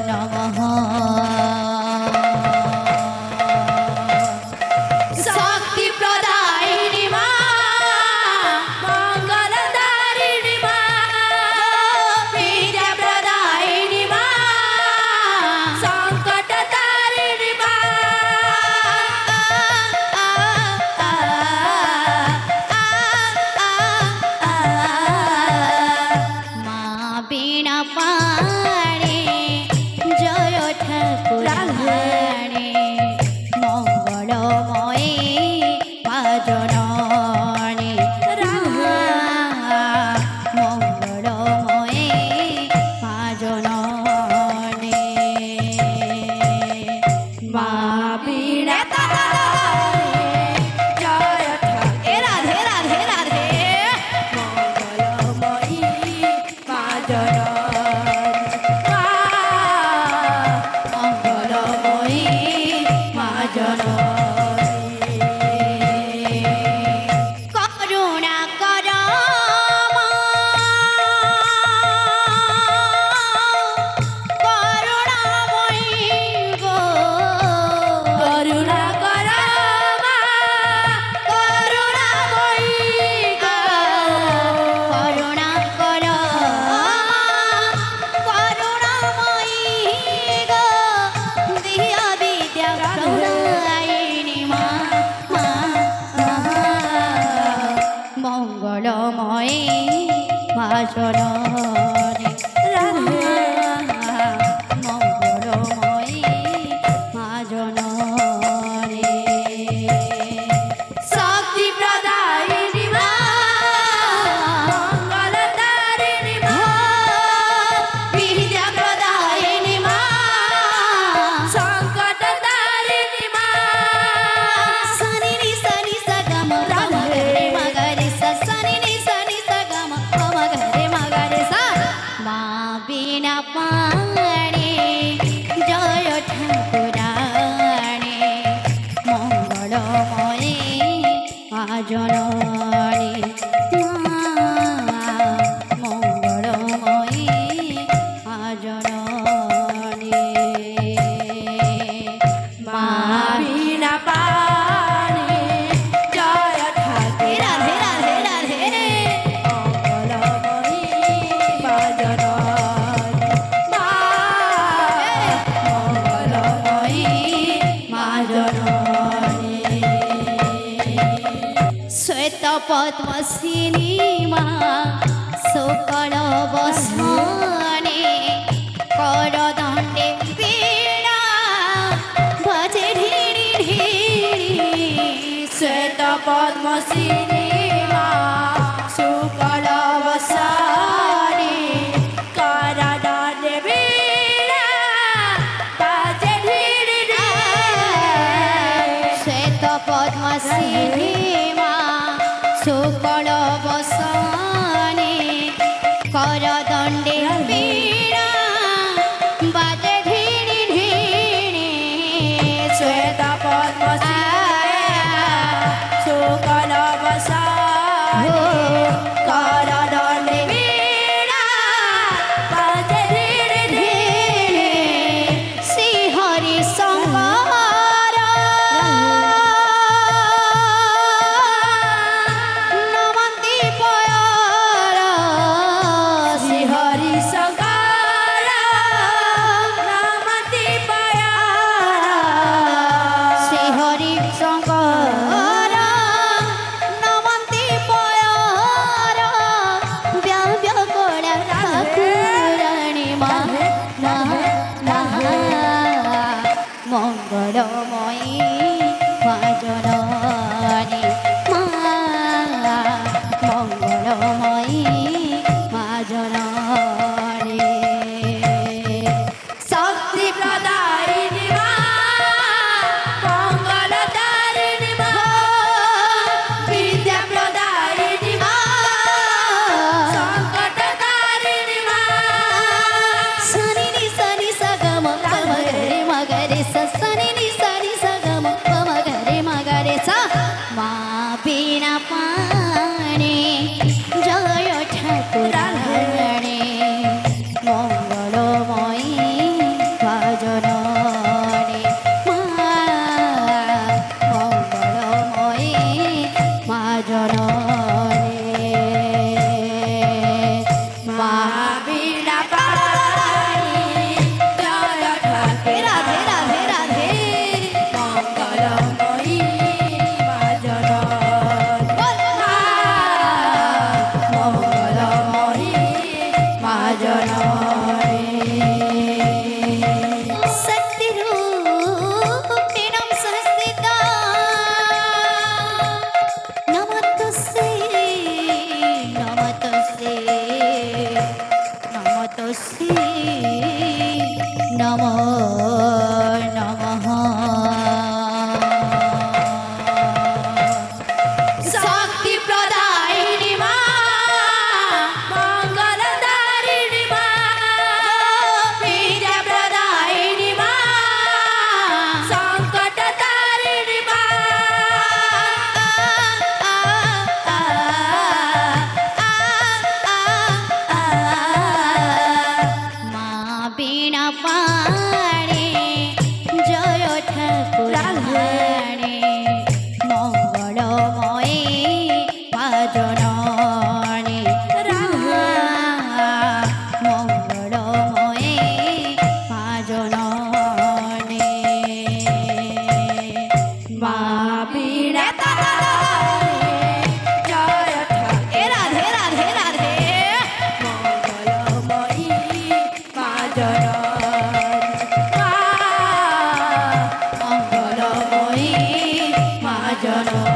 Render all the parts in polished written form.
नमः पद्मसिनी मा सकल बसने कर दंडे पीड़ा भजे ढेरी ढेरी श्वेत पद्मसिनी मा सकल बसने कर दंडे पीड़ा भजे ढेरी ढेरी श्वेत पद्मसिनी सकल बसने कर दंडे पीड़ा बाजे ढीणी ढीणी श्वेत पद्मसिनी सकल बसने कर दंडे पीड़ा बाजे ढीणी ढीणी श्री हरि शंकर मंगलमयी भजननी मंगलमयी भजननी शक्ति प्रदायिनी मंगलदारिणी विद्या प्रदायिनी संकटदारिणी পাণে জয় ঠাকুরাণী মঙ্গলময়ী মা জননী মঙ্গলময়ী মা জননী মা বীণা জয় ঠাকুর রাধে রাধে রাধে মঙ্গলময়ী মা জননী মঙ্গলময়ী মা জননী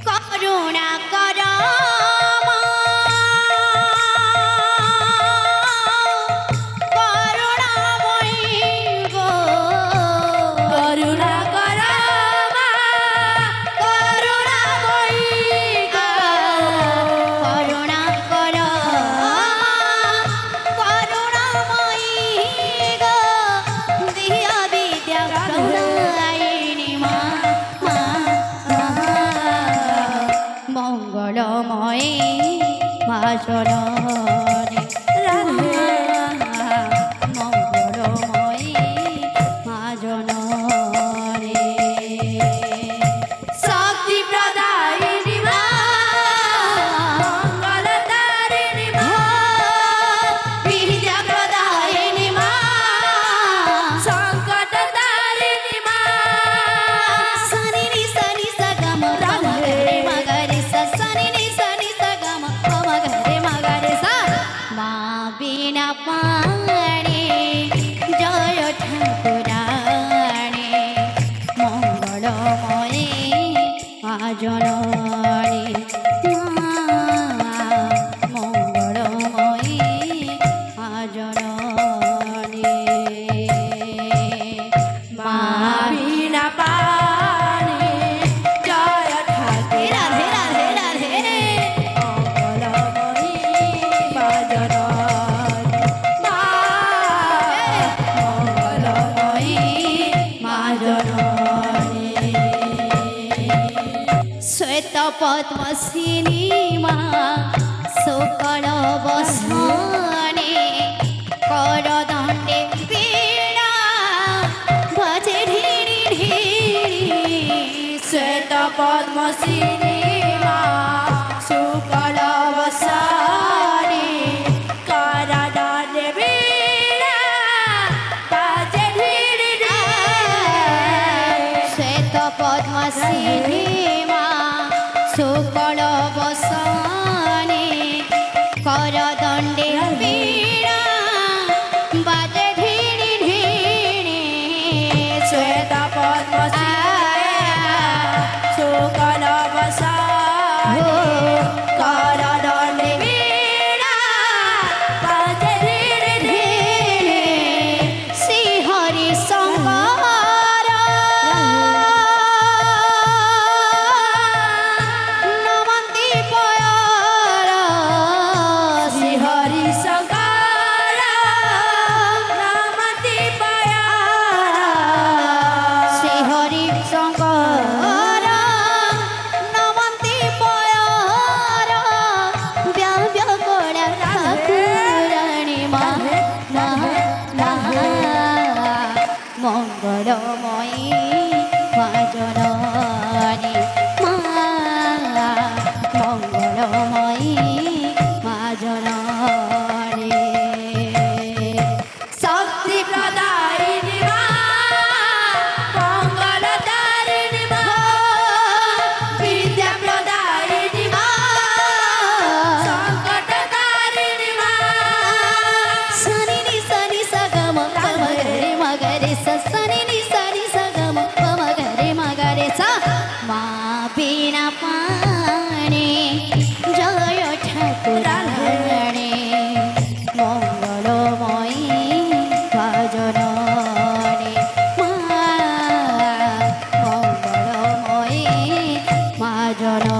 করুণা কর মা করুণাময়ী গো করুণা কর মা করুণাময়ী গো করুণা কর করুণাময়ী গো দিয়া বিদ্যা প্রদায়িনী মা মঙ্গলময়ী মা জননী মঙ্গলময়ী মা জননী শক্তি প্রদায়িনী মা মঙ্গলতারিণী মা বিদ্যা প্রদায়িনী মা সংকটতারিণী মা সনি নি সনি সগম পম গরে মগরে সনি নি সনি সগম পম গরে মগরে সা মা বিনা পাণে জয় ঠাকুরাণী মঙ্গলময়ী মা জননী মঙ্গলময়ী মা জননী মা বিনা পানি জয় ঠাকুর রাধে রাধে রাধে মঙ্গলময়ী মা জননী মা মঙ্গলময়ী মা জননী শ্বেত পদ্মশ্রী মা শুকল বসনে করদণ্ডে বীণা বাজে ঢিড়ি ঢিড়ি শ্বেত পদ্মশ্রী মা শুকল বসানি করদণ্ডে বীণা বাজে ঢিড়ি শ্বেত পদ্মশ্রী মা শুকল বসনে করদণ্ডে বীণা বাজে ঢিড়ি ঢিড়ি শ্বেত পদ্মশ্রী শুকল বসানি করদণ্ডে বীণা বাজে ঢিড়ি শ্রী হরি শঙ্কর নমন্তি পয়র শ্রী হরি শঙ্কর নমতি পায়া শ্রী হরি শঙ্কর নমন্তি পয়র ব্যাব্য কোড়া ঠাকুরাণী মা মঙ্গলময়ী মা জননী মঙ্গলময়ী মা জননী শক্তি প্রদায়িনী মা মঙ্গলতারিণী মা বিদ্যা প্রদায়িনী মা সংকটতারিণী মা সনি নি সনি সগম পম গরে মগরে সনি নি সনি সগম পম গরে মগরে সা মা বিনা পাণে জয় ঠাকুরাণী মঙ্গলময়ী মা জননী মঙ্গলময়ী মা জননী